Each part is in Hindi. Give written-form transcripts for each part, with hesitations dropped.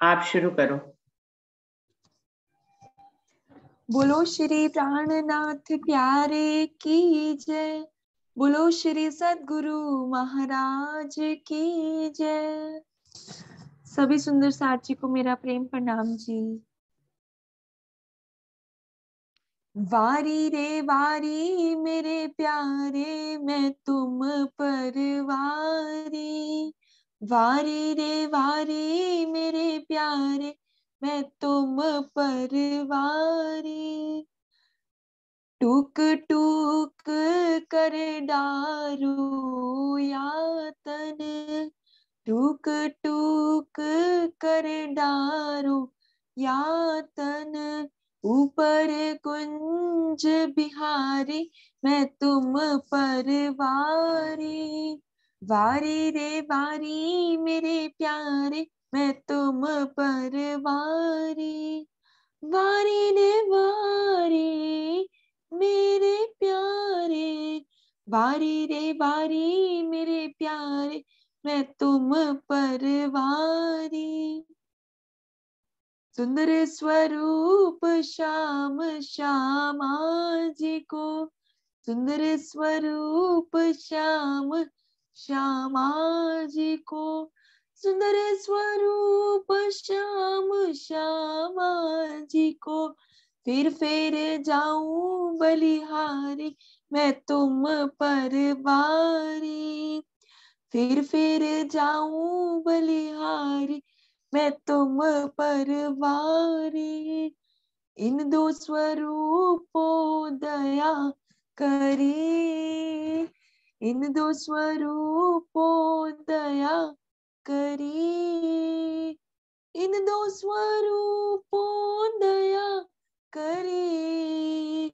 आप शुरू करो। बोलो श्री प्राणनाथ प्यारे की जय। बोलो श्री सद्गुरु महाराज की जय। सभी सुंदर साथी को मेरा प्रेम प्रणाम जी। वारी रे वारी मेरे प्यारे मैं तुम पर वारी। वारी रे वारी मेरे प्यारे मैं तुम पर वारी। टूक टूक कर डारू यातन। टूक टूक कर डारू यातन। ऊपर कुंज बिहारी मैं तुम पर वारी। वारी रे वारी मेरे प्यारे मैं तुम पर वारी। वारी रे वारी मेरे प्यारे। वारी रे वारी मेरे प्यारे मैं तुम पर वारी। सुंदर स्वरूप श्याम श्यामा जी को। सुंदर स्वरूप श्याम श्यामा जी को। सुंदर स्वरूप श्याम श्यामा जी को। फिर जाऊं बलिहारी मैं तुम पर वारी। फिर जाऊं बलिहारी मैं तुम पर वारी। इन दो स्वरूपों दया करी। इन दो स्वरूपों दया करी। इन दो स्वरूपों दया करी।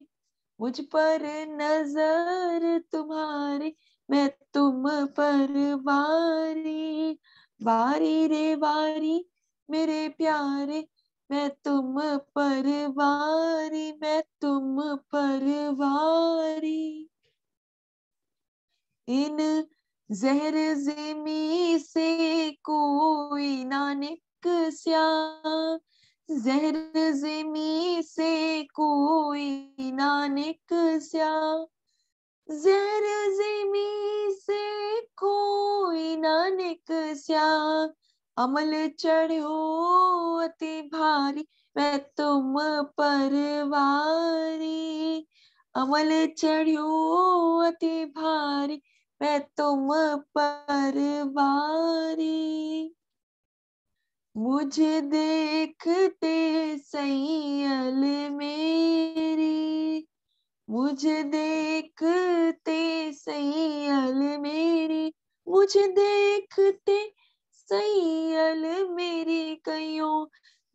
मुझ पर नजर तुम्हारी मैं तुम पर वारी। वारी रे वारी मेरे प्यारे मैं तुम पर वारी। मैं तुम पर वारी। इन जहर ज़िमी से कोई ना निकस्या। जहर ज़िमी से कोई ना निकस्या। जहर ज़िमी से कोई ना निकस्या। अमल चढ़ो अति भारी मैं तुम पर वारी। अमल चढ़ो अति भारी मैं तुम पर वारी। मुझे देखते सैयल मेरी। मुझे देखते सैयल मेरी। मुझे देखते सैयल मेरी कईयों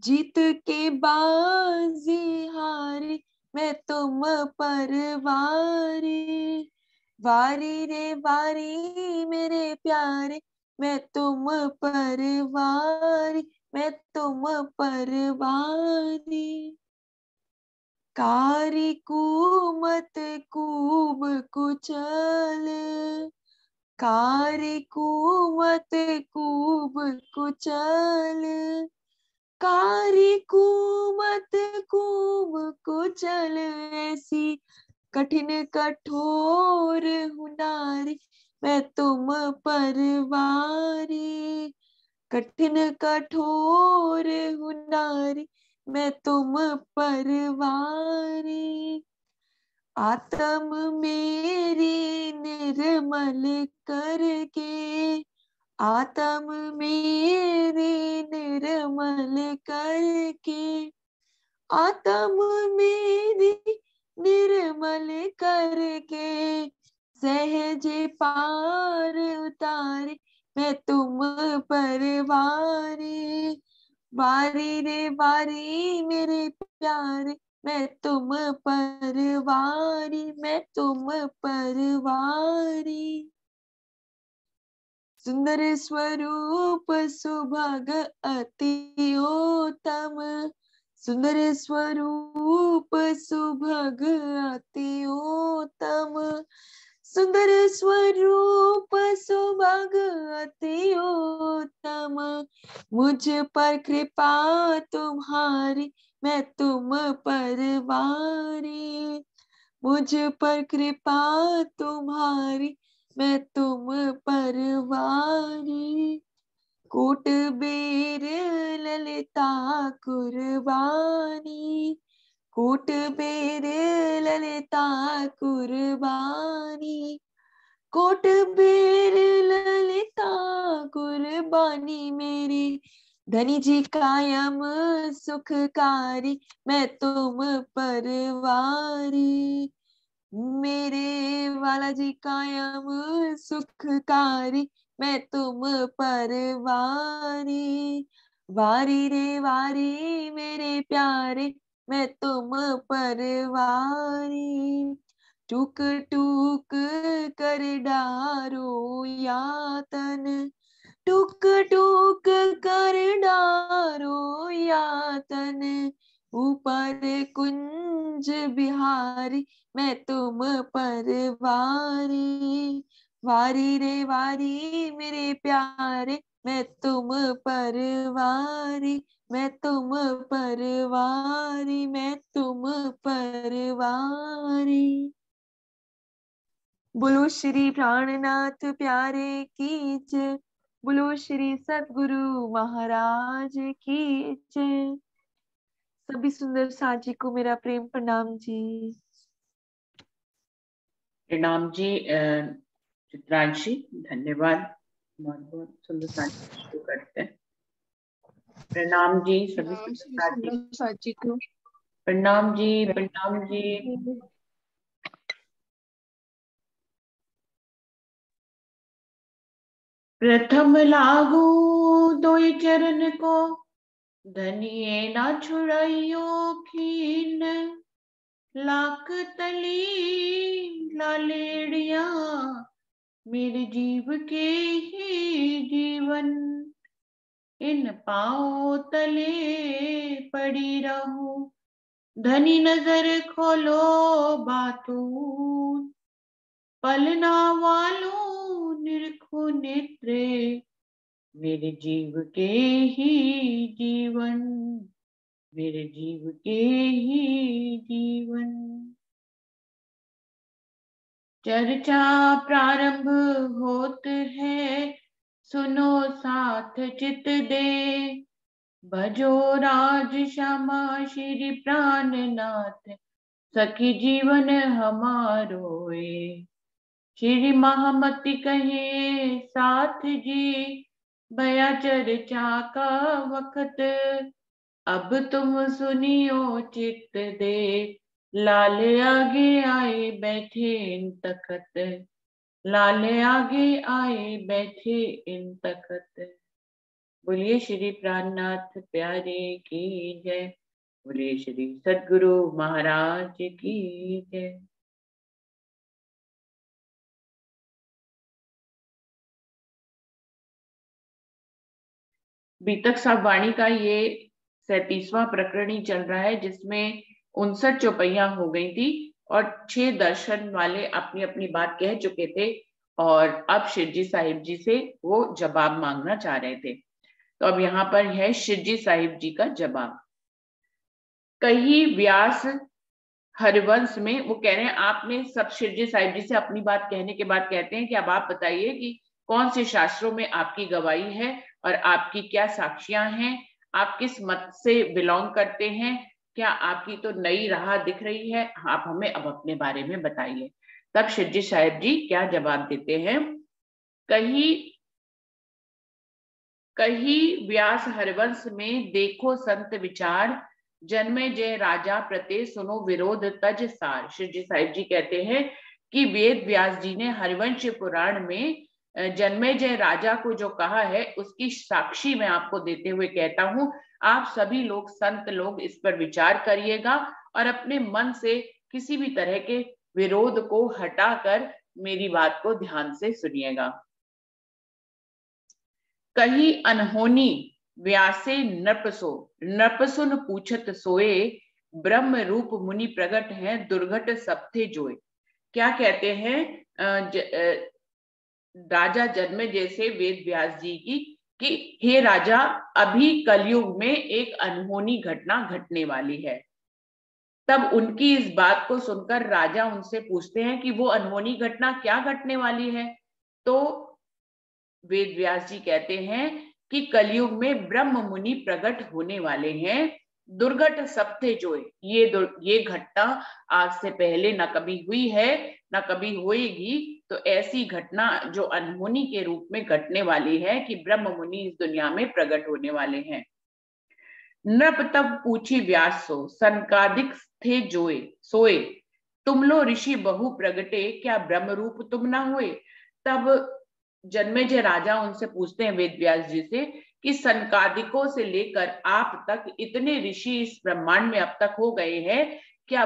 जीत के बाजी हारी मैं तुम पर वारी। वारी रे वारी मेरे प्यारे मैं तुम पर वारी। मैं तुम पर वारी। कारी कुमत कूब कुचल। कारी कुमत कूब कुचल। कारी कुमत कूब कुचल। ऐसी कठिन कठोर हुनारी मैं तुम पर वारी। कठिन कठोर हुनारी मैं तुम पर वारी। आत्म मेरी निर्मल करके। आत्म मेरी निर्मल करके। आत्म मेरी निर्मल करके। सहज पार उतारे मैं तुम पर वारी। वारी रे वारी मेरे प्यारे मैं तुम पर वारी। मैं तुम पर वारी। सुंदर स्वरूप सुभग अति उत्तम। सुंदर स्वरूप सुभग अति उत्तम। सुंदर स्वरूप सुभग अति उत्तम। तम, मुझ पर कृपा तुम्हारी मैं तुम पर वारी, मुझ पर कृपा तुम्हारी मैं तुम पर वारी। कोट बेर ललिता कुर्बानी, कोट बेर ललिता कुर्बानी, कोट बेर ललिता कुर्बानी मेरी, धनी जी कायम सुखकारी मैं तुम पर वारी, मेरे वाला जी कायम सुखकारी मैं तुम पर वारी, वारी रे वारी मेरे प्यारे मैं तुम पर वारी, टूक टूक कर डारो यातन, टूक टूक कर डारो यातन, ऊपर कुंज बिहारी मैं तुम पर वारी, वारी रे वारी मेरे प्यारे मैं तुम पर वारी, मैं तुम पर वारी, मैं तुम पर वारी। बोलो श्री प्राणनाथ प्यारे की जय, बोलो श्री सद्गुरु महाराज की जय। सभी सुंदर साथी को मेरा प्रेम प्रणाम जी। प्रणाम जी चित्रांशी, धन्यवाद। बहुत बहुत सुंदर साथी शुरू करते हैं। प्रणाम जी सभी सुंदर साथी को। प्रणाम जी, प्रणाम जी। प्रथम लागू दोई चरण को, धनिये ना छुड़ाइयो खीन, लाख तली लालेड़िया मेरे जीव के ही जीवन, इन पाओ तले पड़ी रहूं, धनी नजर खोलो बातून, पलना वालों निरखो नेत्रे मेरे जीव के ही जीवन, मेरे जीव के ही जीवन। चर्चा प्रारंभ होत है, सुनो साथ चित दे, भजो राज श्यामा श्री प्राणनाथ, सखी जीवन हमारोए, श्री महामति कहे साथ जी, भया चर्चा का वक्त, अब तुम सुनियो चित दे, लाल आगे आए बैठे इन तखत, लाल आगे आए बैठे इन तखत। बोलिए श्री प्राणनाथ प्यारे की जय, बोलिए श्री सद्गुरु महाराज की जय। बीतक साहब वाणी का ये 37वां प्रकरण ही चल रहा है, जिसमें 59 चौपैया हो गई थी और 6 दर्शन वाले अपनी अपनी बात कह चुके थे और अब शिरजी साहिब जी से वो जवाब मांगना चाह रहे थे। तो अब यहाँ पर है शिरजी साहिब जी का जवाब। कही व्यास हरिवंश में वो कह रहे हैं, आपने सब शिरजी साहिब जी से अपनी बात कहने के बाद कहते हैं कि अब आप बताइए कि कौन से शास्त्रों में आपकी गवाही है और आपकी क्या साक्षियां हैं, आप किस मत से बिलोंग करते हैं, क्या आपकी तो नई राह दिख रही है, आप हमें अब अपने बारे में बताइए। तब शिरजी साहिब जी क्या जवाब देते हैं। कही व्यास हरिवंश में देखो संत विचार, जन्मे जय राजा प्रते सुनो विरोध तज सार। शिरजी साहिब जी कहते हैं कि वेद व्यास जी ने हरिवंश पुराण में जन्मे जय राजा को जो कहा है, उसकी साक्षी मैं आपको देते हुए कहता हूं, आप सभी लोग संत लोग इस पर विचार करिएगा और अपने मन से किसी भी तरह के विरोध को हटाकर मेरी बात को ध्यान से सुनिएगा। कही अनहोनी व्यासे नृपसो, नृपसुन पूछत सोए, ब्रह्म रूप मुनि प्रगट है दुर्घट सब थे जोए। क्या कहते हैं, राजा जन्मे जैसे वेद व्यास जी की कि हे राजा, अभी कलयुग में एक अनहोनी घटना घटने वाली है। तब उनकी इस बात को सुनकर राजा उनसे पूछते हैं कि वो अनहोनी घटना क्या घटने वाली है। तो वेद व्यास जी कहते हैं कि कलयुग में ब्रह्म मुनि प्रकट होने वाले हैं। दुर्घट सब थे जो ये घटना आज से पहले न कभी हुई है न कभी होएगी। तो ऐसी घटना जो अनहोनी के रूप में घटने वाली है कि ब्रह्म मुनि इस दुनिया में प्रकट होने वाले हैं। नृप तब पूछी व्यास सो, सनकादिक थे जोए सोए, तुम लो ऋषि बहु प्रगटे, क्या ब्रह्म रूप तुम ना हुए। तब जन्मेजय राजा उनसे पूछते हैं वेद व्यास जी से कि सनकादिकों से लेकर आप तक इतने ऋषि इस ब्रह्मांड में अब तक हो गए हैं, क्या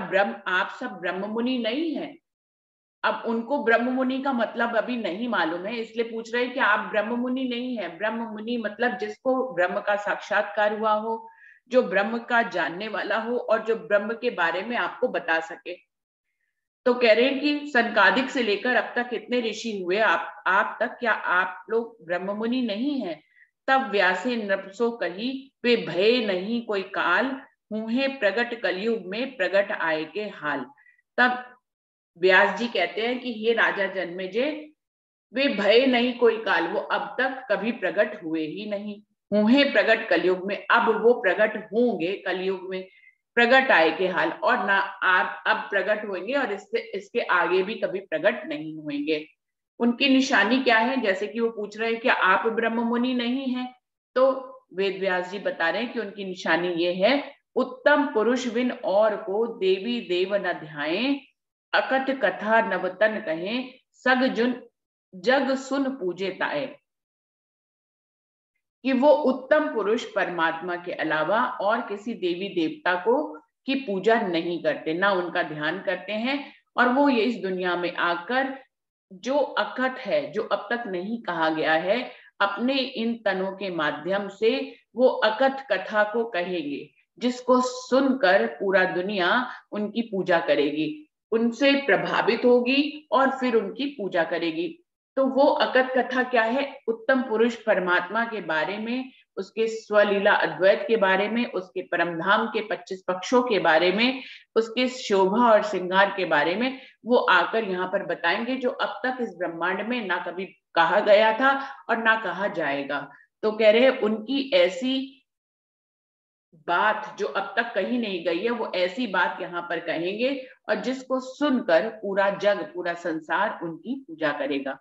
आप सब ब्रह्म मुनि नहीं है। अब उनको ब्रह्म मुनि का मतलब अभी नहीं मालूम है, इसलिए पूछ रहे हैं कि आप ब्रह्म मुनि नहीं है। ब्रह्म मुनि मतलब जिसको ब्रह्म का साक्षात्कार हुआ हो, जो ब्रह्म का जानने वाला हो और जो ब्रह्म के बारे में आपको बता सके। तो कह रहे हैं कि सनकादिक से लेकर अब तक इतने ऋषि हुए आप तक, क्या आप लोग ब्रह्म मुनि नहीं है। तब व्यासे नृपसो कही, वे भय नहीं कोई काल, हुए प्रगट कलयुग में प्रगट आए के हाल। तब व्यास जी कहते हैं कि हे राजा जन्मेजय, वे भय नहीं कोई काल, वो अब तक कभी प्रकट हुए ही नहीं। हुए प्रकट कलयुग में, अब वो प्रकट होंगे कलयुग में, प्रकट आए के हाल, और ना आप अब प्रकट होंगे और इसके आगे भी कभी प्रकट नहीं होंगे। उनकी निशानी क्या है, जैसे कि वो पूछ रहे हैं कि आप ब्रह्म मुनि नहीं है, तो वेद व्यास जी बता रहे हैं कि उनकी निशानी ये है, उत्तम पुरुष बिन और को देवी देव न ध्याए, अकथ कथा नवतन कहे, सग जुन जग सुन पूजे ताए। कि वो उत्तम पुरुष परमात्मा के अलावा और किसी देवी देवता को की पूजा नहीं करते, ना उनका ध्यान करते हैं। और वो ये इस दुनिया में आकर जो अकथ है, जो अब तक नहीं कहा गया है, अपने इन तनों के माध्यम से वो अकथ कथा को कहेंगे, जिसको सुनकर पूरा दुनिया उनकी पूजा करेगी, उनसे प्रभावित होगी और फिर उनकी पूजा करेगी। तो वो अकथ कथा क्या है, उत्तम पुरुष परमात्मा के बारे में, उसके स्वलीला अद्वैत के बारे में, उसके परमधाम के 25 पक्षों के बारे में, उसके शोभा और श्रृंगार के बारे में वो आकर यहाँ पर बताएंगे, जो अब तक इस ब्रह्मांड में ना कभी कहा गया था और ना कहा जाएगा। तो कह रहे हैं उनकी ऐसी बात जो अब तक कही नहीं गई है, वो ऐसी बात यहाँ पर कहेंगे और जिसको सुनकर पूरा जग, पूरा संसार उनकी पूजा करेगा।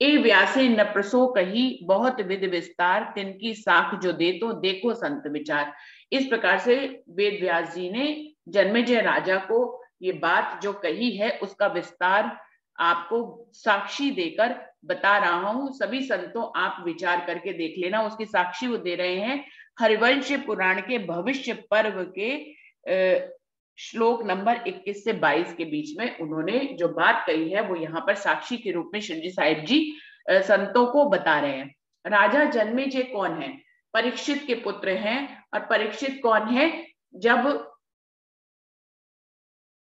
ए व्यासे नप्रसो कही, बहुत विध विस्तार, तिनकी साख जो दे तो देखो संत विचार। इस प्रकार से वेद व्यास जी ने जन्मेजय राजा को ये बात जो कही है उसका विस्तार आपको साक्षी देकर बता रहा हूं। सभी संतों आप विचार करके देख लेना, उसकी साक्षी वो दे रहे हैं हरिवंश पुराण के भविष्य पर्व के श्लोक नंबर 21 से 22 के बीच में उन्होंने जो बात कही है वो यहाँ पर साक्षी के रूप में शिवजी साहिब जी संतों को बता रहे हैं। राजा जन्मेजय कौन है, परीक्षित के पुत्र हैं। और परीक्षित कौन है, जब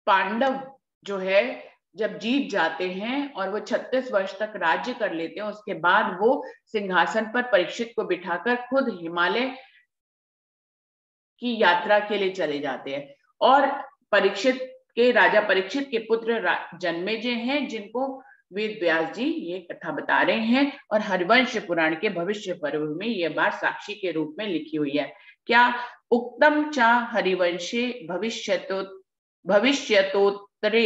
पांडव जो है जब जीत जाते हैं और वो 36 वर्ष तक राज्य कर लेते हैं, उसके बाद वो सिंहासन पर परीक्षित को बिठाकर खुद हिमालय की यात्रा के लिए चले जाते हैं। और राजा परीक्षित के पुत्र जन्मेजय हैं, जिनको वेद व्यास जी ये कथा बता रहे हैं और हरिवंश पुराण के भविष्य पर्व में ये बात साक्षी के रूप में लिखी हुई है। क्या उक्तम चा हरिवंशे भविष्यतोत्तरे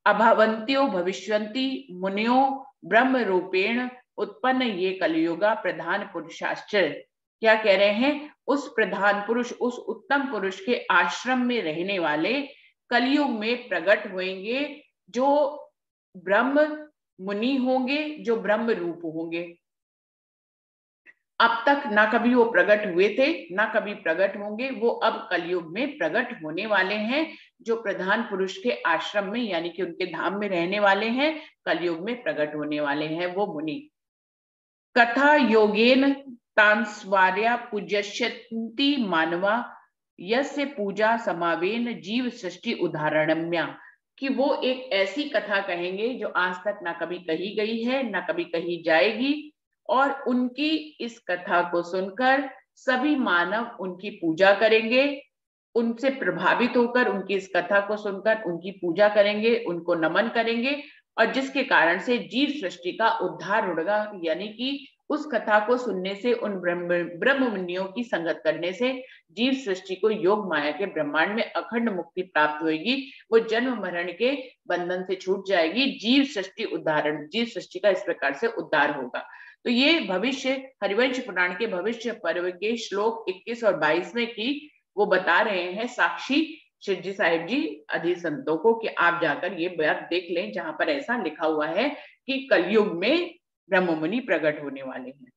अभवन्त्यो भविष्यन्ति मुनियो ब्रह्म रूपेण उत्पन्न ये कलयुगा प्रधान पुरुषाश्चर्य। क्या कह रहे हैं, उस प्रधान पुरुष, उस उत्तम पुरुष के आश्रम में रहने वाले कलयुग में प्रकट होंगे, जो ब्रह्म मुनि होंगे, जो ब्रह्म रूप होंगे। अब तक ना कभी वो प्रकट हुए थे, ना कभी प्रकट होंगे, वो अब कलयुग में प्रकट होने वाले हैं, जो प्रधान पुरुष के आश्रम में यानी कि उनके धाम में रहने वाले हैं, कलयुग में प्रकट होने वाले हैं वो मुनि। कथा योगेन तांस्वार्या पूज्यन्ति मानवा, यस्य पूजा समावेन जीव सृष्टि उदाहरणम्या। कि वो एक ऐसी कथा कहेंगे जो आज तक ना कभी कही गई है, ना कभी कही जाएगी, और उनकी इस कथा को सुनकर सभी मानव उनकी पूजा करेंगे, उनसे प्रभावित होकर उनकी इस कथा को सुनकर उनकी पूजा करेंगे, उनको नमन करेंगे, और जिसके कारण से जीव सृष्टि का उद्धार होगा। यानी कि उस कथा को सुनने से, उन ब्रह्म मुनियों की संगत करने से जीव सृष्टि को योग माया के ब्रह्मांड में अखंड मुक्ति प्राप्त होगी। वो जन्म मरण के बंधन से छूट जाएगी। जीव सृष्टि का इस प्रकार से उद्धार होगा। तो ये भविष्य हरिवंश पुराण के भविष्य पर्व के श्लोक 21 और 22 में की वो बता रहे हैं साक्षी शिवजी साहिब जी अधि संतों को कि आप जाकर ये बात देख लें, जहां पर ऐसा लिखा हुआ है कि कलयुग में ब्रह्म मुनि प्रकट होने वाले हैं।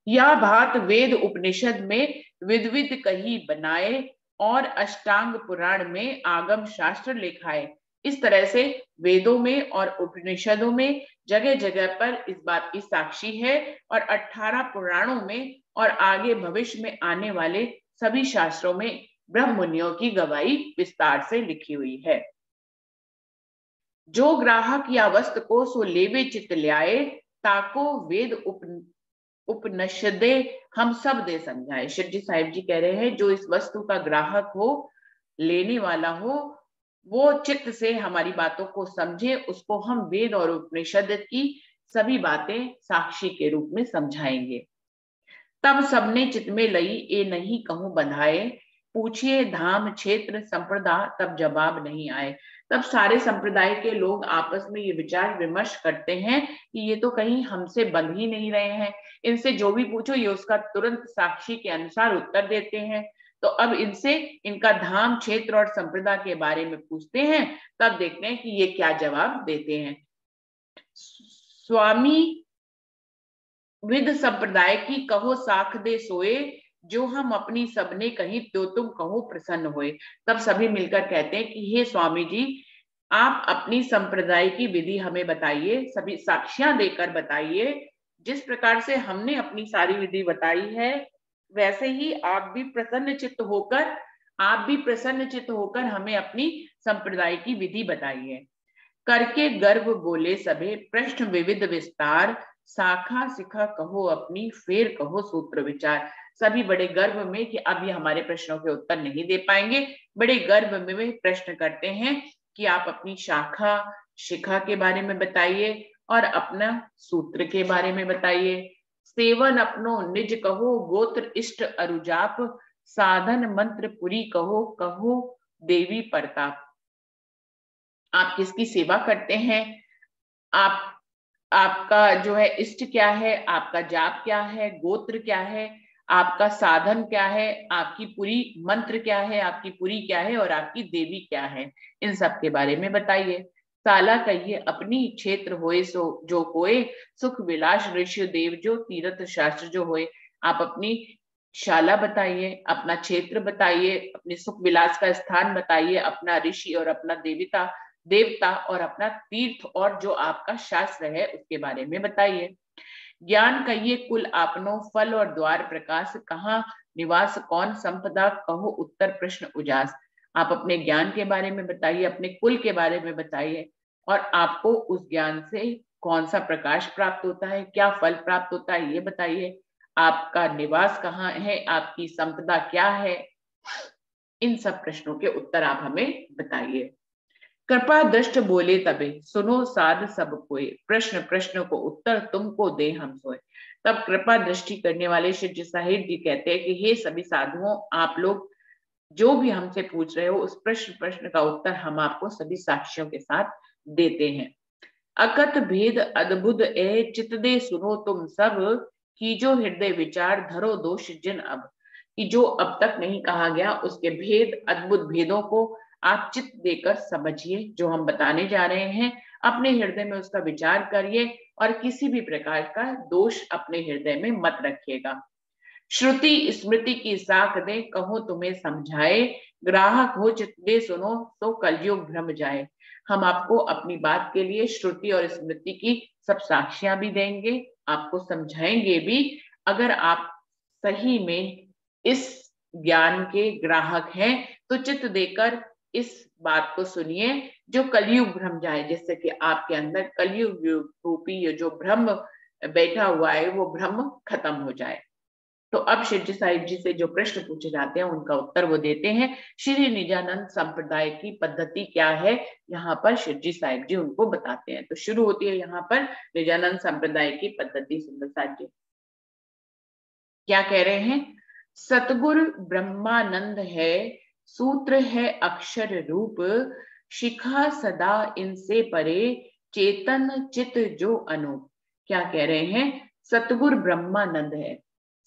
यह बात वेद उपनिषद में विद्विद कही बनाए और अष्टांग पुराण में आगम शास्त्र लिखा है। इस तरह से वेदों में और उपनिषदों में जगह जगह पर इस बात की साक्षी है, और 18 पुराणों में और आगे भविष्य में आने वाले सभी शास्त्रों में ब्रह्म मुनियों की गवाही विस्तार से लिखी हुई है। जो ग्राहक या वस्तु को सो लेवे चित ल्याए, ताको वेद उपनिषदे हम सब दे समझाए। शिवजी साहिब जी कह रहे हैं जो इस वस्तु का ग्राहक हो, लेने वाला हो, वो चित्त से हमारी बातों को समझे, उसको हम वेद और उपनिषद की सभी बातें साक्षी के रूप में समझाएंगे। तब सबने चित्त में लई ए नहीं कहूं बंधाए, पूछिए धाम क्षेत्र संप्रदाय तब जवाब नहीं आए। तब सारे संप्रदाय के लोग आपस में ये विचार विमर्श करते हैं कि ये तो कहीं हमसे बंध ही नहीं रहे हैं, इनसे जो भी पूछो ये उसका तुरंत साक्षी के अनुसार उत्तर देते हैं। तो अब इनसे इनका धाम क्षेत्र और संप्रदाय के बारे में पूछते हैं, तब देखते हैं कि ये क्या जवाब देते हैं। स्वामी विद संप्रदाय की कहो साख दे सोए, जो हम अपनी सबने कही तो तुम कहो प्रसन्न होए। तब सभी मिलकर कहते हैं कि हे स्वामी जी, आप अपनी संप्रदाय की विधि हमें बताइए, सभी साक्ष्यां देकर बताइए। जिस प्रकार से हमने अपनी सारी विधि बताई है, वैसे ही आप भी प्रसन्न चित्त होकर हमें अपनी संप्रदाय की विधि बताइए। करके गर्व बोले सबे प्रश्न विविध विस्तार, शाखा शिखा कहो अपनी फेर कहो सूत्र विचार। सभी बड़े गर्व में कि अब ये हमारे प्रश्नों के उत्तर नहीं दे पाएंगे, बड़े गर्व में वे प्रश्न करते हैं कि आप अपनी शाखा शिखा के बारे में बताइए और अपना सूत्र के बारे में बताइए। सेवन अपनो निज कहो गोत्र इष्ट अरुजाप, साधन मंत्र पुरी कहो कहो देवी प्रताप। आप किसकी सेवा करते हैं, आपका जो है इष्ट क्या है, आपका जाप क्या है, गोत्र क्या है, आपका साधन क्या है, आपकी पूरी मंत्र क्या है, आपकी पूरी क्या है, और आपकी देवी क्या है, इन सब के बारे में बताइए। साला कहिए अपनी क्षेत्र होए सो जो होए, सुख विलास ऋषि देव जो तीर्थ शास्त्र जो होए। आप अपनी शाला बताइए, अपना क्षेत्र बताइए, अपने सुख विलास का स्थान बताइए, अपना ऋषि और अपना देवता और अपना तीर्थ और जो आपका शास्त्र है उसके बारे में बताइए। ज्ञान कहिए कुल आपनो फल और द्वार प्रकाश, कहाँ निवास कौन संपदा कहो उत्तर प्रश्न उजास। आप अपने ज्ञान के बारे में बताइए, अपने कुल के बारे में बताइए, और आपको उस ज्ञान से कौन सा प्रकाश प्राप्त होता है, क्या फल प्राप्त होता है ये बताइए। आपका निवास कहाँ है, आपकी संपदा क्या है, इन सब प्रश्नों के उत्तर आप हमें बताइए। कृपा दृष्ट बोले तबे सुनो साध सब कोई, प्रश्न प्रश्न को उत्तर तुमको दे हम सोए। तब कृपा दृष्टि करने वाले शिवजी साहिब जी कहते हैं कि हे सभी साधुओं, आप लोग जो भी हमसे पूछ रहे हो उस प्रश्न का उत्तर हम आपको सभी साक्ष्यों के साथ देते हैं। अकथ भेद अद्भुत ए चित दे सुनो तुम सब, की जो हृदय विचार धरो दोष जिन अब। कि जो अब तक नहीं कहा गया उसके भेद, अद्भुत भेदों को आप चित्त देकर समझिए। जो हम बताने जा रहे हैं अपने हृदय में उसका विचार करिए, और किसी भी प्रकार का दोष अपने हृदय में मत रखिएगा। श्रुति स्मृति की साख दे कहो तुम्हें समझाए, ग्राहक हो चित्त दे सुनो तो कलयुग भ्रम जाए। हम आपको अपनी बात के लिए श्रुति और स्मृति की सब साक्ष्यां भी देंगे, आपको समझाएंगे भी। अगर आप सही में इस ज्ञान के ग्राहक हैं तो चित्त देकर इस बात को सुनिए जो कलयुग भ्रम जाए, जिससे कि आपके अंदर कलयुग रूपी ये जो भ्रम बैठा हुआ है वो भ्रम खत्म हो जाए। तो अब शिरडी साहिब जी से जो प्रश्न पूछे जाते हैं उनका उत्तर वो देते हैं। श्री निजानंद संप्रदाय की पद्धति क्या है, यहाँ पर शिरडी साहिब जी उनको बताते हैं। तो शुरू होती है यहाँ पर निजानंद संप्रदाय की पद्धति। सुंदर साहिब जी क्या कह रहे हैं? सतगुरु ब्रह्मानंद है, सूत्र है अक्षर रूप, शिखा सदा इनसे परे, चेतन चित जो अनूप। क्या कह रहे हैं? सतगुरु ब्रह्मानंद है।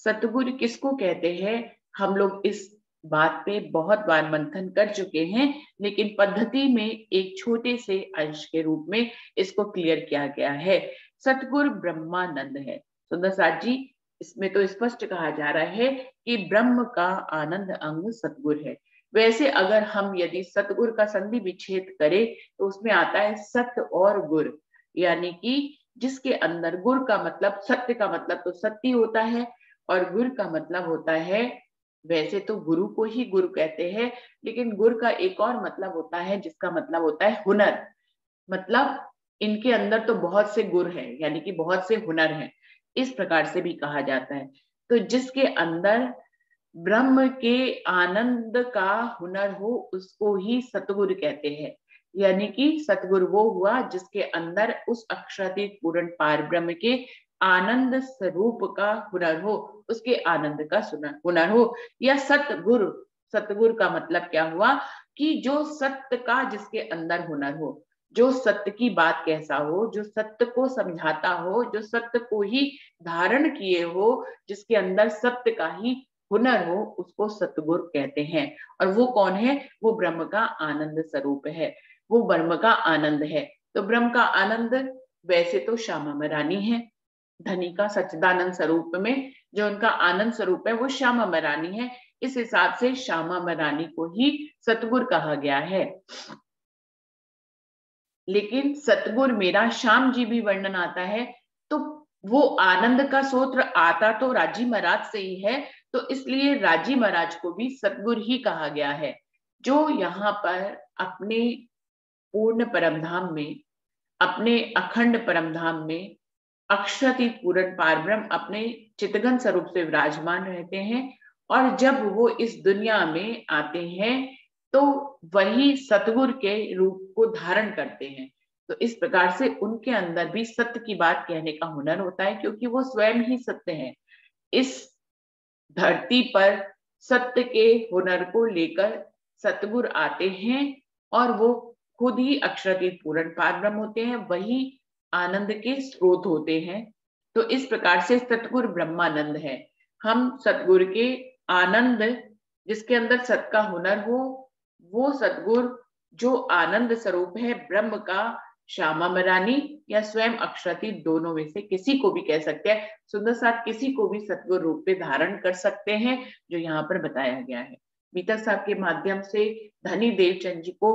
सतगुरु किसको कहते हैं? हम लोग इस बात पे बहुत बार मंथन कर चुके हैं, लेकिन पद्धति में एक छोटे से अंश के रूप में इसको क्लियर किया गया है। सतगुरु ब्रह्मानंद है। सुंदर साथ जी इसमें तो स्पष्ट कहा जा रहा है कि ब्रह्म का आनंद अंग सतगुर है। वैसे अगर हम यदि सतगुर का संधि विच्छेद करें तो उसमें आता है सत्य और गुर, यानी कि जिसके अंदर गुर का मतलब, सत्य का मतलब तो सत्य होता है और गुर का मतलब होता है, वैसे तो गुरु को ही गुरु कहते हैं, लेकिन गुर का एक और मतलब होता है जिसका मतलब होता है हुनर। मतलब इनके अंदर तो बहुत से गुर हैं, यानी कि बहुत से हुनर हैं, इस प्रकार से भी कहा जाता है। तो जिसके अंदर ब्रह्म के आनंद का हुनर हो उसको ही सतगुरु कहते हैं। यानी कि सतगुरु वो हुआ जिसके अंदर उस अक्षरातीत पूर्ण पार ब्रह्म के आनंद स्वरूप का हुनर हो, उसके आनंद का हुनर हो। या सतगुरु, सतगुरु का मतलब क्या हुआ कि जो सत्य का जिसके अंदर हुनर हो, जो सत्य की बात कैसा हो, जो सत्य को समझाता हो, जो सत्य को ही धारण किए हो, जिसके अंदर सत्य का ही हुनर हो, उसको सतगुरु कहते हैं। और वो कौन है? वो ब्रह्म का आनंद स्वरूप है, वो ब्रह्म का आनंद है। तो ब्रह्म का आनंद वैसे तो श्यामा मरानी है, धनी का सच्चिदानंद स्वरूप में जो उनका आनंद स्वरूप है वो श्यामा मरानी है। इस हिसाब से श्यामा मरानी को ही सतगुरु कहा गया है। लेकिन सतगुरु मेरा श्याम जी भी वर्णन आता है, तो वो आनंद का सूत्र आता तो राजी महाराज से ही है, तो इसलिए राजी महाराज को भी सतगुरु ही कहा गया है, जो यहाँ पर अपने पूर्ण परमधाम में, अपने अखंड परमधाम में अक्षरातीत पूर्ण पारब्रह्म अपने चितगन स्वरूप से विराजमान रहते हैं। और जब वो इस दुनिया में आते हैं तो वही सतगुरु के रूप को धारण करते हैं। तो इस प्रकार से उनके अंदर भी सत्य की बात कहने का हुनर होता है, क्योंकि वो स्वयं ही सत्य है। इस धरती पर सत्य के हुनर को लेकर सतगुरु आते हैं और वो खुद ही अक्षरातीत पूर्ण पारब्रह्म होते हैं, वही आनंद के स्रोत होते हैं। तो इस प्रकार से सतगुरु ब्रह्मानंद है। हम सतगुरु के आनंद, जिसके अंदर सत का हुनर हो, वो सतगुरु जो आनंद स्वरूप है ब्रह्म का, श्यामा मरानी या स्वयं अक्षरातीत, दोनों में से किसी को भी कह सकते हैं। सुंदर साहब किसी को भी सतगुरु रूप में धारण कर सकते हैं, जो यहाँ पर बताया गया है। बीता साहब के माध्यम से धनी देवचंद जी को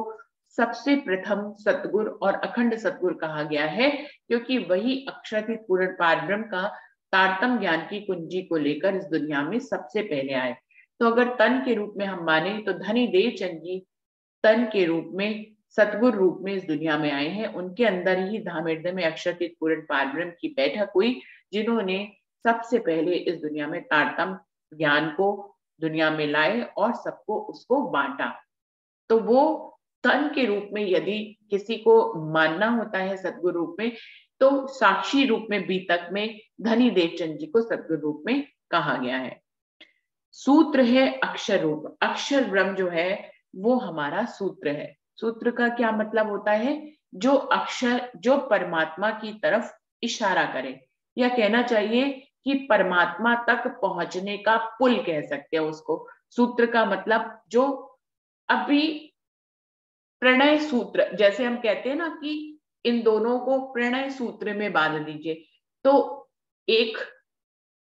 सबसे प्रथम सतगुरु और अखंड सतगुरु कहा गया है, क्योंकि वही अक्षरातीत पूर्ण पारब्रह्म का तारतम ज्ञान की कुंजी को लेकर इस दुनिया में सबसे पहले आए। तो अगर तन के रूप में हम माने तो धनी देवचंद जी तन के रूप में, सतगुरु रूप में इस दुनिया में आए हैं। उनके अंदर ही धाम हृदय में अक्षरातीत पूर्ण पारब्रह्म की बैठक हुई, जिन्होंने सबसे पहले इस दुनिया में तारतम ज्ञान को दुनिया में लाए और सबको उसको बांटा। तो वो तन के रूप में यदि किसी को मानना होता है सतगुरु रूप में, तो साक्षी रूप में बीतक में धनी देवचंद जी को सतगुरु रूप में कहा गया है। सूत्र है अक्षर रूप। अक्षर ब्रह्म जो है वो हमारा सूत्र है। सूत्र का क्या मतलब होता है? जो अक्षर जो परमात्मा की तरफ इशारा करे, या कहना चाहिए कि परमात्मा तक पहुंचने का पुल कह सकते हैं उसको। सूत्र का मतलब जो अभी प्रणय सूत्र, जैसे हम कहते हैं ना कि इन दोनों को प्रणय सूत्र में बांध दीजिए, तो एक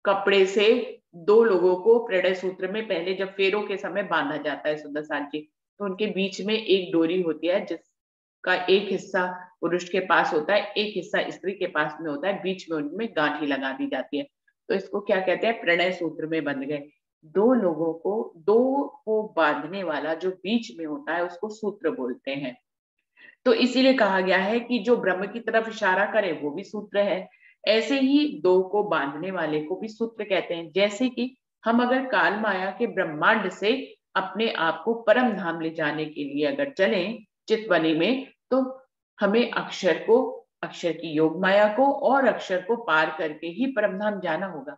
कपड़े से दो लोगों को प्रणय सूत्र में पहले जब फेरों के समय बांधा जाता है सुंदर साथ जी, तो उनके बीच में एक डोरी होती है जिसका एक हिस्सा पुरुष के पास होता है, एक हिस्सा स्त्री के पास में होता है, बीच में उनमें गांठी लगा दी जाती है। तो इसको क्या कहते हैं? प्रणय सूत्र में बंध गए। दो लोगों को, दो को बांधने वाला जो बीच में होता है उसको सूत्र बोलते हैं। तो इसीलिए कहा गया है कि जो ब्रह्म की तरफ इशारा करे वो भी सूत्र है, ऐसे ही दो को बांधने वाले को भी सूत्र कहते हैं। जैसे कि हम अगर काल माया के ब्रह्मांड से अपने आप को परम धाम ले जाने के लिए अगर चलें चितवनी में, तो हमें अक्षर की योग माया को और अक्षर को पार करके ही परम धाम जाना होगा।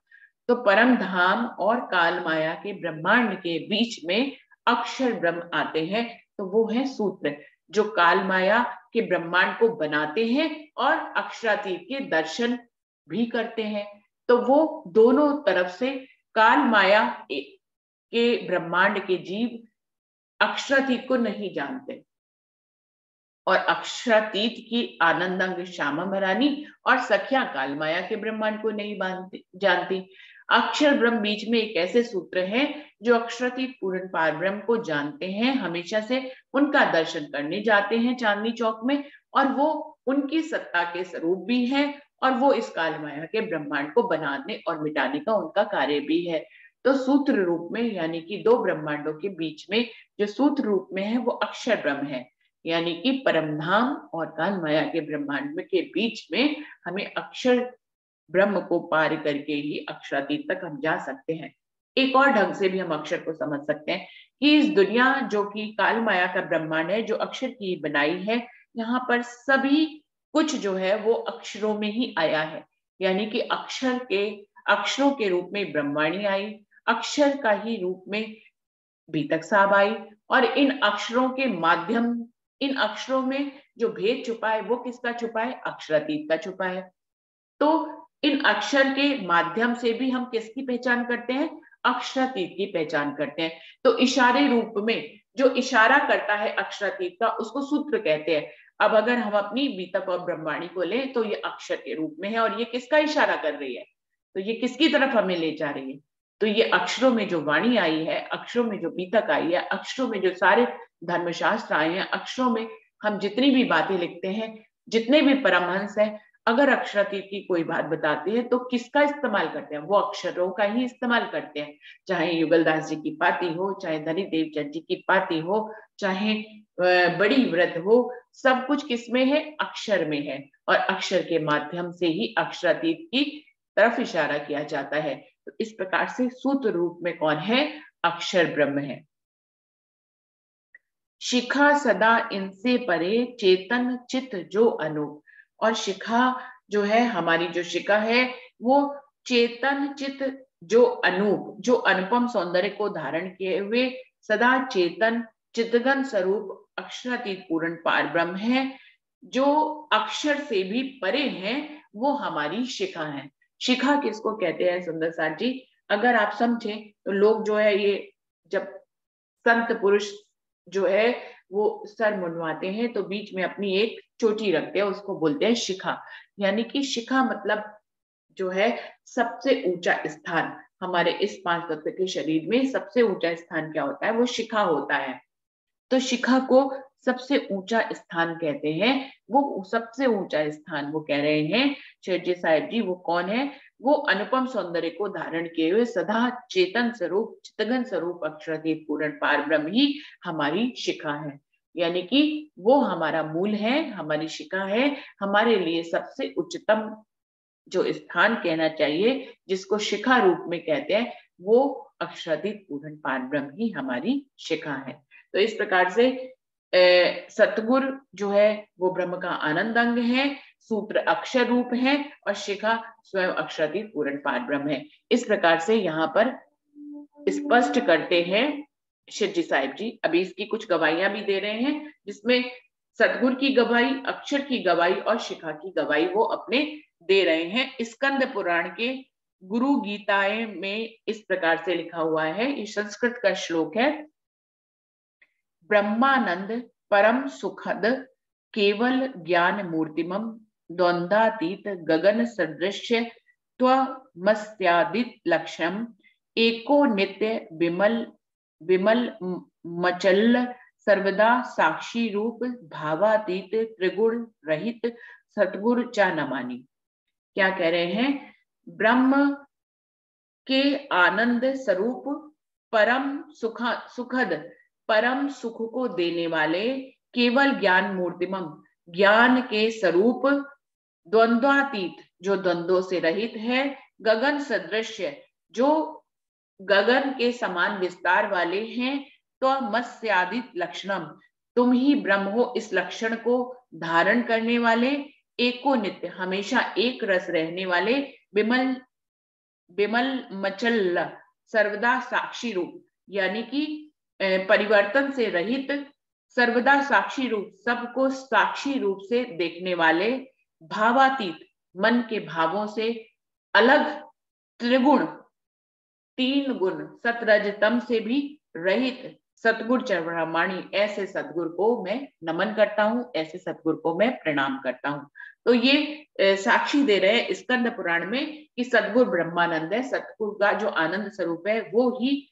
तो परम धाम और काल माया के ब्रह्मांड के बीच में अक्षर ब्रह्म आते हैं, तो वो है सूत्र जो काल माया के ब्रह्मांड को बनाते हैं और अक्षरातीत के दर्शन भी करते हैं। तो वो दोनों तरफ से काल माया के ब्रह्मांड के जीव अक्षरातीत को नहीं जानते और अक्षरातीत की आनंदांग श्यामा महारानी और सखिया काल माया के ब्रह्मांड को नहीं जानती। अक्षर ब्रह्म बीच में एक ऐसे सूत्र है जो अक्षरातीत पूर्ण पार ब्रह्म को जानते हैं, हमेशा से उनका दर्शन करने जाते हैं चांदनी चौक में, और वो उनकी सत्ता के स्वरूप भी है और वो इस काल माया के ब्रह्मांड को बनाने और मिटाने का उनका कार्य भी है। तो सूत्र रूप में यानी कि दो ब्रह्मांडों के बीच में जो सूत्र रूप में है वो अक्षर ब्रह्म है, यानी कि परमधाम और काल माया के ब्रह्मांड के बीच में हमें अक्षर ब्रह्म को पार करके ही अक्षरातीत तक हम जा सकते हैं। एक और ढंग से भी हम अक्षर को समझ सकते हैं कि इस दुनिया जो कि काल माया का ब्रह्मांड है, जो अक्षर की बनाई है, यहाँ पर सभी कुछ जो है वो अक्षरों में ही आया है। यानी कि अक्षरों के रूप में ब्रह्मवाणी आई, अक्षर का ही रूप में बीतक साहब आई, और इन अक्षरों के माध्यम, इन अक्षरों में जो भेद छुपा है वो किसका छुपा है? अक्षरातीत का छुपा है। तो इन अक्षर के माध्यम से भी हम किसकी पहचान करते हैं? अक्षरातीत की पहचान करते हैं। तो इशारे रूप में जो इशारा करता है अक्षरातीत का, उसको सूत्र कहते हैं। अब अगर हम अपनी बीतक और ब्रह्मवाणी को लें तो ये अक्षर के रूप में है और ये किसका इशारा कर रही है? तो ये किसकी तरफ हमें ले जा रही है? तो ये अक्षरों में जो वाणी आई है, अक्षरों में जो बीतक आई है, अक्षरों में जो सारे धर्मशास्त्र आए हैं, अक्षरों में हम जितनी भी बातें लिखते हैं, जितने भी परमहंस हैं, अगर अक्षरातीत की कोई बात बताते हैं तो किसका इस्तेमाल करते हैं? वो अक्षरों का ही इस्तेमाल करते हैं। चाहे युगलदास जी की पाती हो, चाहे धनी देवचंद जी की पाती हो, चाहे बड़ी व्रत हो, सब कुछ किसमें है? अक्षर में है। और अक्षर के माध्यम से ही अक्षरातीत की तरफ इशारा किया जाता है। तो इस प्रकार से सूत्र रूप में कौन है? अक्षर ब्रह्म है। शिखा सदा इनसे परे, चेतन चित जो अनूप। और शिखा जो है, हमारी जो शिखा है, वो चेतन चित जो अनूप, जो अनुपम सौंदर्य को धारण किए हुए सदा चेतन चितगन स्वरूप अक्षरातीत पूर्ण पार ब्रह्म है, जो अक्षर से भी परे हैं, वो हमारी शिखा है। शिखा किसको कहते हैं सुंदर साथ जी? अगर आप समझे तो लोग जो है, ये जब संत पुरुष जो है वो सर मुंडवाते हैं तो बीच में अपनी एक चोटी रखते हैं, उसको बोलते हैं शिखा। यानी कि शिखा मतलब जो है सबसे ऊंचा स्थान। हमारे इस 5 तत्व के शरीर में सबसे ऊंचा स्थान क्या होता है? वो शिखा होता है। तो शिखा को सबसे ऊंचा स्थान कहते हैं। वो सबसे ऊंचा स्थान वो कह रहे हैं शेरजी साहिब जी, वो कौन है? वो अनुपम सौंदर्य को धारण किए हुए सदा चेतन स्वरूप चितगन स्वरूप अक्षरातीत पूर्ण पार ब्रह्म ही हमारी शिखा है। यानी कि वो हमारा मूल है, हमारी शिखा है, हमारे लिए सबसे उच्चतम जो स्थान कहना चाहिए, जिसको शिखा रूप में कहते हैं, वो अक्षरातीत पूर्ण पार ब्रह्म ही हमारी शिखा है। तो इस प्रकार से सतगुरु जो है वो ब्रह्म का आनंद अंग है, सूत्र अक्षर रूप है और शिखा स्वयं अक्षरातीत पूर्ण पार ब्रह्म है। इस प्रकार से यहाँ पर स्पष्ट करते हैं शिवजी साहिब जी। अभी इसकी कुछ गवाहियां भी दे रहे हैं, जिसमें सतगुरु की गवाही, अक्षर की गवाही और शिखा की गवाही वो अपने दे रहे हैं। स्कंद पुराण के गुरु गीताए में इस प्रकार से लिखा हुआ है, ये संस्कृत का श्लोक है। ब्रह्मानंद परम सुखद केवल ज्ञान मूर्तिमम द्वंद्वातीत गगन सदृश्य त्वमस्यादित लक्ष्यम एको नित्य विमल विमल मचल सर्वदा साक्षी रूप भावातीत त्रिगुण रहित सतगुरु चा नमानी। क्या कह रहे हैं? ब्रह्म के आनंद स्वरूप परम सुखद परम सुख को देने वाले केवल ज्ञान मूर्तिमम ज्ञान के स्वरूप द्वंद्वातीत जो द्वंद्वों से रहित है, गगन सदृश जो गगन के समान विस्तार वाले हैं, तो मत्स्यादित लक्षणम तुम ही ब्रह्म हो, इस लक्षण को धारण करने वाले, एको नित्य हमेशा एक रस रहने वाले, विमल विमल मचल सर्वदा साक्षी रूप, यानी कि परिवर्तन से रहित, सर्वदा साक्षी रूप, सबको साक्षी रूप से देखने वाले, भावातीत मन के भावों से अलग, त्रिगुण तीन गुण सतरजतम से भी रहित सतगुर चरमाणी, ऐसे सतगुरु को मैं नमन करता हूँ, ऐसे सतगुरु को मैं प्रणाम करता हूँ। तो ये साक्षी दे रहे हैं स्कंद पुराण में कि सतगुरु ब्रह्मानंद है, सतगुरु का जो आनंद स्वरूप है वो ही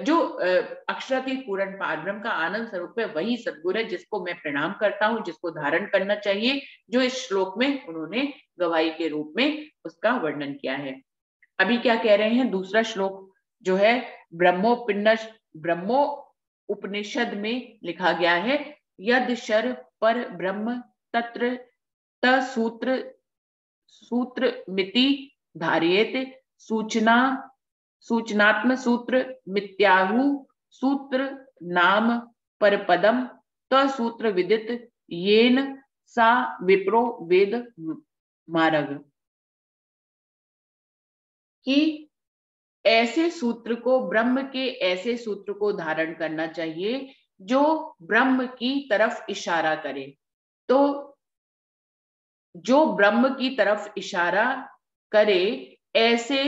जो अक्षरातीत पूर्ण पारब्रह्म का आनंद स्वरूप है वही सतगुरु है, जिसको मैं प्रणाम करता हूँ, जिसको धारण करना चाहिए, जो इस श्लोक में उन्होंने गवाही के रूप में उसका वर्णन किया है। अभी क्या कह रहे हैं, दूसरा श्लोक जो है ब्रह्मो उपनिषद में लिखा गया है, यद शर पर ब्रह्म तत्र सूत्र मिति धार्येत, सूचनात्म सूत्र मित्याहु सूत्र नाम पर पदम तसूत्र विदित येन सा विप्रो वेद मार्ग, कि ऐसे सूत्र को, ब्रह्म के ऐसे सूत्र को धारण करना चाहिए जो ब्रह्म की तरफ इशारा करे। तो जो ब्रह्म की तरफ इशारा करे ऐसे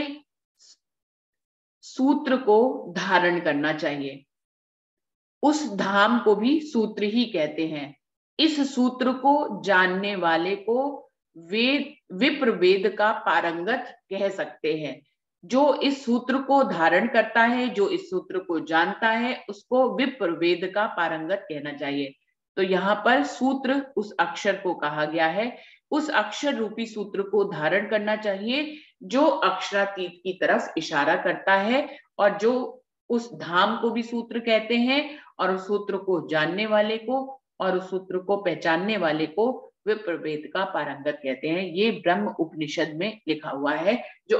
सूत्र को धारण करना चाहिए। उस धाम को भी सूत्र ही कहते हैं। इस सूत्र को जानने वाले को विप्र वेद का पारंगत कह सकते हैं। जो इस सूत्र को धारण करता है, जो इस सूत्र को जानता है, उसको विप्र वेद का पारंगत कहना चाहिए। तो यहाँ पर सूत्र उस अक्षर को कहा गया है, उस अक्षर रूपी सूत्र को धारण करना चाहिए जो अक्षरातीत की तरफ इशारा करता है, और जो उस धाम को भी सूत्र कहते हैं, और उस सूत्र को जानने वाले को और उस सूत्र को पहचानने वाले को विप्र वेद का पारंगत कहते हैं। ये ब्रह्म उपनिषद में लिखा हुआ है, जो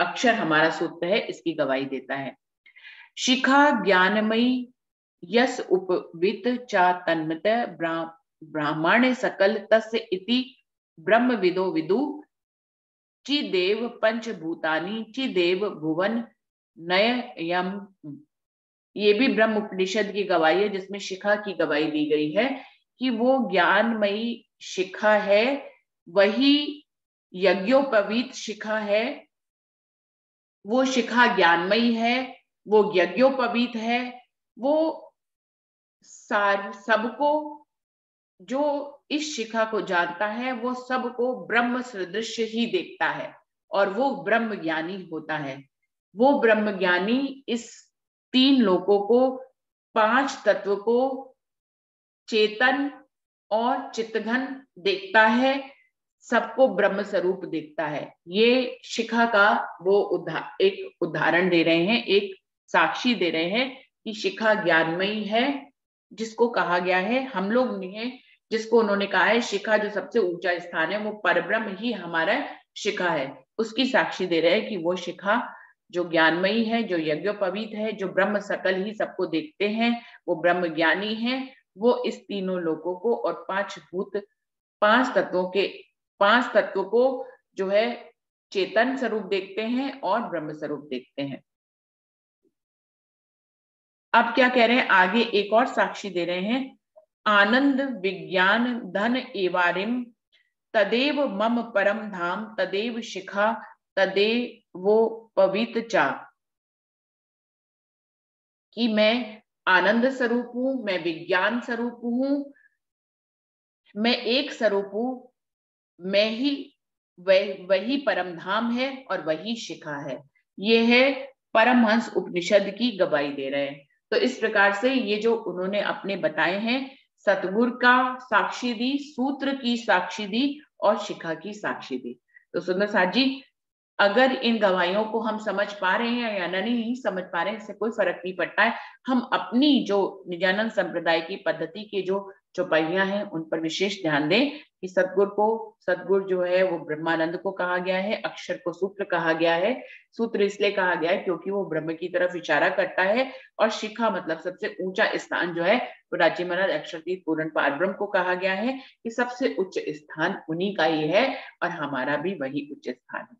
अक्षर हमारा सूत्र है, इसकी गवाही देता है। शिखा ज्ञानमयी यस उपवित चा तन्मत ब्राह्मण सकल तस्य इति ब्रह्म विदो विदु चिदेव पंचभूतानि चिदेव भुवन नययम। ये भी ब्रह्म उपनिषद की गवाही है, जिसमें शिखा की गवाही दी गई है कि वो ज्ञानमयी शिखा है, वही यज्ञोपवीत शिखा है, वो शिखा ज्ञानमयी है, वो यज्ञोपवीत है, वो सबको, जो इस शिखा को जानता है वो सबको ब्रह्म सदृश ही देखता है, और वो ब्रह्म ज्ञानी होता है। वो ब्रह्म ज्ञानी इस तीन लोकों को, पांच तत्व को, चेतन और चित्तघन देखता है, सबको ब्रह्म स्वरूप देखता है। ये शिखा का वो एक उदाहरण दे रहे हैं, एक साक्षी दे रहे हैं कि शिखा ज्ञानमयी है, जिसको कहा गया है, हम लोग ने जिसको उन्होंने कहा है शिखा जो सबसे ऊंचा स्थान है, वो परब्रह्म ही हमारा शिखा है, उसकी साक्षी दे रहे हैं कि वो शिखा जो ज्ञानमयी है, जो यज्ञोपवीत है, जो ब्रह्म सकल ही सबको देखते हैं, वो ब्रह्म ज्ञानी है, वो इस तीनों लोकों को और पांच तत्वों को जो है चेतन स्वरूप देखते हैं और ब्रह्म स्वरूप देखते हैं। अब क्या कह रहे हैं आगे, एक और साक्षी दे रहे हैं, आनंद विज्ञान धन एवारिम तदेव मम परम धाम तदेव शिखा तदेव वो पवित्र चा, कि मैं आनंद स्वरूप हूं, मैं विज्ञान स्वरूप हूं, मैं एक स्वरूप हूं, मैं ही वही परम धाम है और वही शिखा है। ये है परमहंस उपनिषद की गवाही दे रहे हैं। तो इस प्रकार से ये जो उन्होंने अपने बताए हैं, सतगुरु का साक्षी दी, सूत्र की साक्षी दी और शिखा की साक्षी दी। तो सुंदर साथ जी, अगर इन गवाहियों को हम समझ पा रहे हैं या नहीं समझ पा रहे हैं, इससे कोई फर्क नहीं पड़ता है। हम अपनी जो निजानंद संप्रदाय की पद्धति के जो चौपाइयां हैं उन पर विशेष ध्यान दें, कि सदगुरु जो है वो ब्रह्मानंद को कहा गया है, अक्षर को सूत्र कहा गया है। सूत्र इसलिए कहा गया है क्योंकि वो ब्रह्म की तरफ इशारा करता है, और शिखा मतलब सबसे ऊंचा स्थान जो है वो राजी महाराज अक्षरतीत पूर्ण पारब्रह्म को कहा गया है कि सबसे उच्च स्थान उन्हीं का ही है, और हमारा भी वही उच्च स्थान है।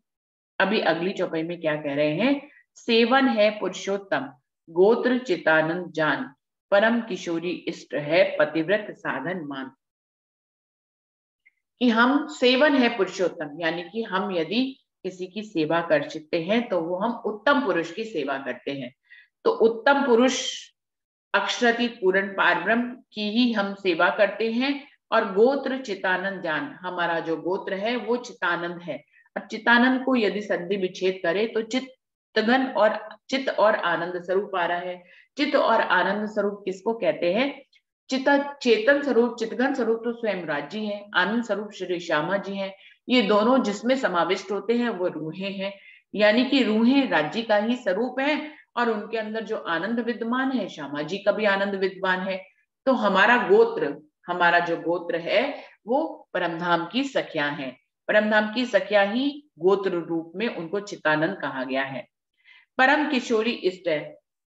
अभी अगली चौपाई में क्या कह रहे हैं? सेवन है पुरुषोत्तम, गोत्र चितानंद जान, परम किशोरी इष्ट है, पतिव्रत साधन मान। कि हम सेवन है पुरुषोत्तम, यानी कि हम यदि किसी की सेवा करते हैं तो वो हम उत्तम पुरुष की सेवा करते हैं। तो उत्तम पुरुष अक्षरातीत पूर्ण पारब्रह्म की ही हम सेवा करते हैं। और गोत्र चितानंद जान, हमारा जो गोत्र है वो चितानंद है। और चितानंद को यदि संधि विच्छेद करे तो चित्तघन और चित्त और आनंद स्वरूप आ रहा है। चित्त और आनंद स्वरूप किसको कहते हैं? चेतन स्वरूप, चितघन स्वरूप तो स्वयं राज जी है, आनंद स्वरूप श्री श्यामा जी हैं। ये दोनों जिसमें समाविष्ट होते हैं वो रूहें हैं, यानी कि रूहें राज्य का ही स्वरूप है, और उनके अंदर जो आनंद विद्यमान है श्यामा जी का भी आनंद विद्यमान है। तो हमारा जो गोत्र है वो परमधाम की सखिया है। परमधाम की सखिया ही गोत्र रूप में उनको चितानंद कहा गया है। परम किशोरी इष्ट है,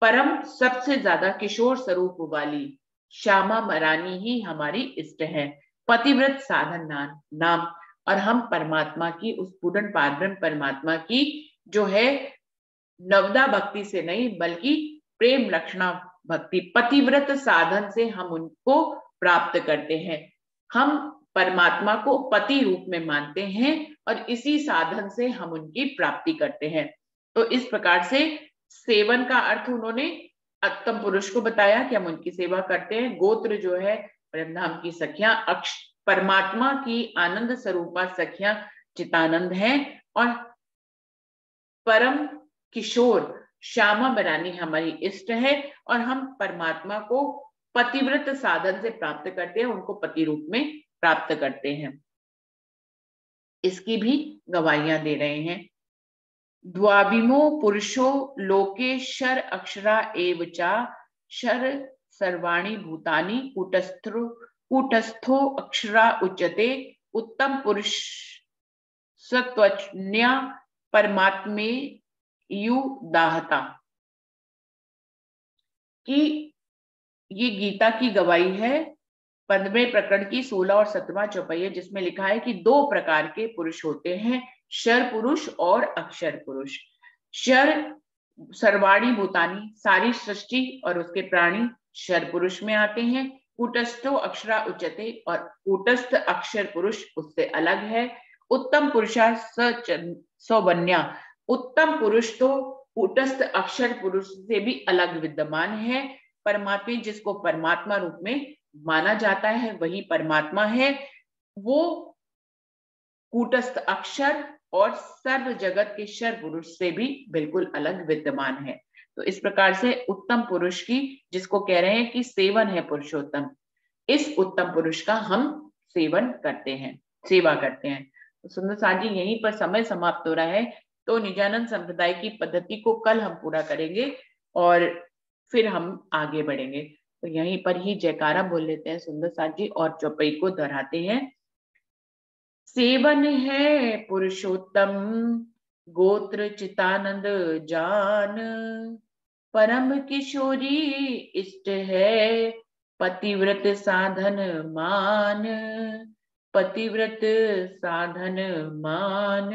परम सबसे ज्यादा किशोर स्वरूप वाली श्यामा महारानी ही हमारी इष्ट है। पतिव्रत साधन नाम, और हम परमात्मा की, उस पूर्ण पारब्रह्म परमात्मा की जो है नवदा भक्ति से नहीं बल्कि प्रेम लक्षणा भक्ति, पतिव्रत साधन से हम उनको प्राप्त करते हैं। हम परमात्मा को पति रूप में मानते हैं और इसी साधन से हम उनकी प्राप्ति करते हैं। तो इस प्रकार से सेवन का अर्थ उन्होंने उत्तम पुरुष को बताया कि हम उनकी सेवा करते हैं। गोत्र जो है परमधाम की सखियां परमात्मा की आनंद स्वरूपा सखियां चितानंद है, और परम किशोर श्यामा महारानी हमारी इष्ट है, और हम परमात्मा को पतिव्रत साधन से प्राप्त करते हैं, उनको पति रूप में प्राप्त करते हैं। इसकी भी गवाहियां दे रहे हैं। द्वाविमो पुरुषो लोके शर अक्षरा एवचा, शर सर्वाणि भूतानि कूटस्थो अक्षरा उच्यते, उत्तम पुरुष सत्वज्ञा परमात्मे यु दाहता। कि ये गीता की गवाही है 15वें प्रकरण की 16 और 17वां चौपाई, जिसमें लिखा है कि दो प्रकार के पुरुष होते हैं, शर पुरुष और अक्षर पुरुष। शर सर्वाणी भूतानी, सारी सृष्टि और उसके प्राणी शर पुरुष में आते हैं। कूटस्थो अक्षरा उच्यते, और कूटस्थ अक्षर पुरुष उससे अलग है। उत्तम पुरुषा सौवन्या, उत्तम पुरुष तो कूटस्थ अक्षर पुरुष से भी अलग विद्यमान है। परमात्मा जिसको परमात्मा रूप में माना जाता है वही परमात्मा है, वो कूटस्थ अक्षर और सर्व जगत के शर पुरुष से भी बिल्कुल अलग विद्यमान है। तो इस प्रकार से उत्तम पुरुष की, जिसको कह रहे हैं कि सेवन है पुरुषोत्तम, इस उत्तम पुरुष का हम सेवन करते हैं, सेवा करते हैं। तो सुंदर साथ जी यहीं पर समय समाप्त हो रहा है, तो निजानंद संप्रदाय की पद्धति को कल हम पूरा करेंगे और फिर हम आगे बढ़ेंगे। तो यहीं पर ही जयकारा बोल लेते हैं सुंदर साथ जी और चौपाई को दोहराते हैं। सेवन है पुरुषोत्तम, गोत्र चितानंद जान, परम किशोरी इष्ट है, पतिव्रत साधन मान, पतिव्रत साधन मान।